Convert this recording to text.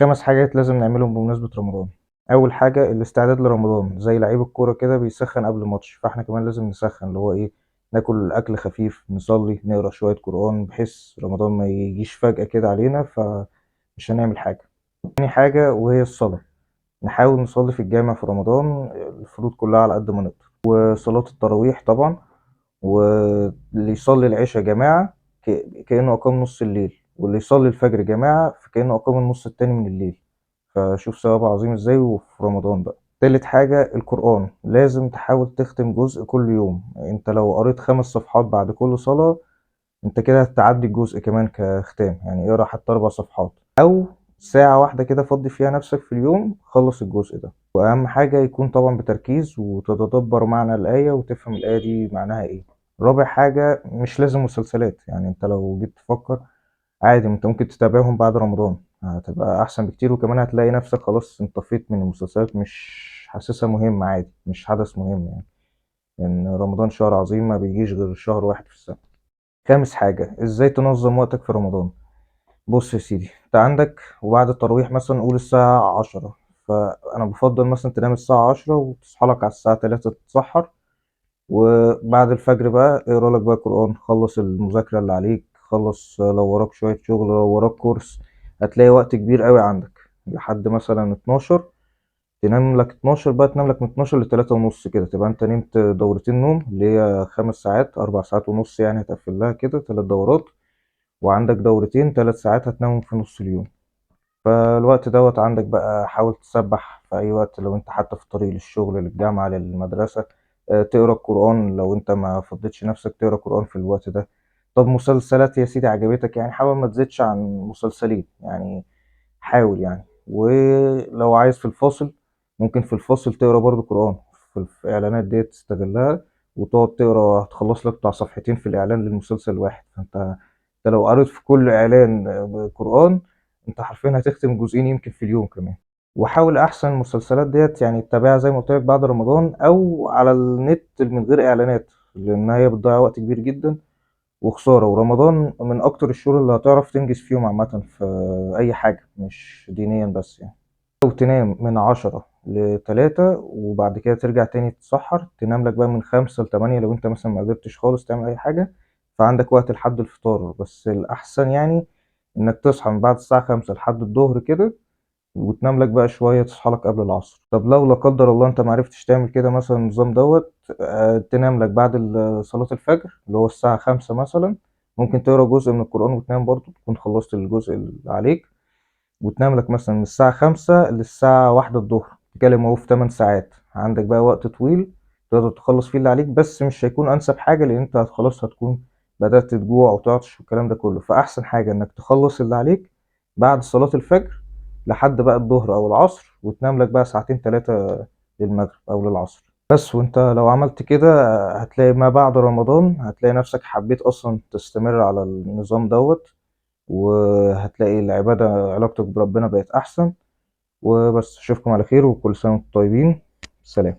5 حاجات لازم نعملهم بمناسبة رمضان. أول حاجة الاستعداد لرمضان، زي لعيب الكورة كده بيسخن قبل الماتش، فاحنا كمان لازم نسخن اللي هو ايه، ناكل أكل خفيف، نصلي، نقرا شوية قرآن، بحيث رمضان ما يجيش فجأة كده علينا فمش هنعمل حاجة. تاني حاجة وهي الصلاة، نحاول نصلي في الجامع في رمضان الفروض كلها على قد ما نقدر، وصلاة التراويح طبعا، واللي يصلي العشاء جماعة كأنه أقام نص الليل، واللي يصلي الفجر جماعة فكأنه أقام النص التاني من الليل. فشوف ثواب عظيم ازاي وفي رمضان بقى. تالت حاجة القرآن، لازم تحاول تختم جزء كل يوم. انت لو قريت 5 صفحات بعد كل صلاة، انت كده هتعدي الجزء كمان كختام، يعني اقرا حتى 4 صفحات، او ساعة واحدة كده فضي فيها نفسك في اليوم خلص الجزء ده. واهم حاجة يكون طبعا بتركيز وتتدبر معنى الآية وتفهم الآية دي معناها ايه. رابع حاجة مش لازم مسلسلات، يعني انت لو جيت تفكر عادي انت ممكن تتابعهم بعد رمضان، هتبقى احسن بكتير، وكمان هتلاقي نفسك خلاص انطفيت من المسلسلات، مش حاسسها مهمة، عادي مش حدث مهم يعني، لان رمضان شهر عظيم ما بيجيش غير شهر واحد في السنة. خامس حاجة ازاي تنظم وقتك في رمضان. بص يا سيدي، انت عندك وبعد التراويح مثلا نقول الساعة 10، فأنا بفضل مثلا تنام الساعة 10 وتصحى لك على الساعة 3 تتسحر، وبعد الفجر بقى اقرا لك بقى قرآن، خلص المذاكرة اللي عليك، خلص لو وراك شوية شغل، لو وراك كورس، هتلاقي وقت كبير قوي عندك لحد مثلا 12. تنام لك 12 بقى، تنام لك من 12 ل3 ونص كده، تبقى انت نمت دورتين نوم اللي هي 5 ساعات، 4 ساعات ونص يعني، هتقفل لها كده 3 دورات، وعندك دورتين 3 ساعات هتنامهم في نص اليوم. فالوقت دوت عندك بقى حاول تسبح في أي وقت، لو أنت حتى في الطريق للشغل للجامعة للمدرسة، تقرا القرآن لو أنت ما فضيتش نفسك تقرا قرآن في الوقت ده. طب مسلسلات يا سيدي عجبتك، يعني حاول ما تزيدش عن مسلسلين يعني، حاول يعني. ولو عايز في الفاصل، ممكن في الفاصل تقرا برضو قرآن، في الإعلانات ديت تستغلها وتقعد تقرا، هتخلص لك بتاع صفحتين في الإعلان للمسلسل الواحد. فأنت لو قريت في كل إعلان قرآن، أنت حرفيا هتختم جزئين يمكن في اليوم كمان. وحاول أحسن المسلسلات ديت يعني تتابعها زي ما قلت لك بعد رمضان، أو على النت من غير إعلانات، لأن هي بتضيع وقت كبير جدا وخسارة. ورمضان من أكتر الشهور اللي هتعرف تنجز فيهم عامة في أي حاجة، مش دينيا بس يعني. لو تنام من 10 ل3، وبعد كده ترجع تاني تتسحر، تنام لك بقى من 5 ل8 لو أنت مثلا ما قدرتش خالص تعمل أي حاجة، فعندك وقت لحد الفطار. بس الأحسن يعني إنك تصحى من بعد الساعة 5 لحد الظهر كده، وتنام لك بقى شوية تصحى لك قبل العصر. طب لو لا قدر الله انت معرفتش تعمل كده مثلا النظام دوت، تنام لك بعد صلاة الفجر اللي هو الساعة 5 مثلا، ممكن تقرا جزء من القرآن وتنام برضه، تكون خلصت الجزء اللي عليك، وتنام لك مثلا من الساعة 5 للساعة 1 الظهر، تتكلم اهو في 8 ساعات، عندك بقى وقت طويل تقدر تخلص فيه اللي عليك، بس مش هيكون أنسب حاجة لأن انت خلاص هتكون بدأت تجوع وتعطش والكلام ده كله. فأحسن حاجة إنك تخلص اللي عليك بعد صلاة الفجر لحد بقى الظهر أو العصر، وتنام لك بقى ساعتين 3 للمغرب أو للعصر بس. وانت لو عملت كده هتلاقي ما بعد رمضان هتلاقي نفسك حبيت أصلا تستمر على النظام دوت، وهتلاقي العبادة علاقتك بربنا بقت أحسن. وبس أشوفكم على خير وكل سنة وانتم طيبين. سلام.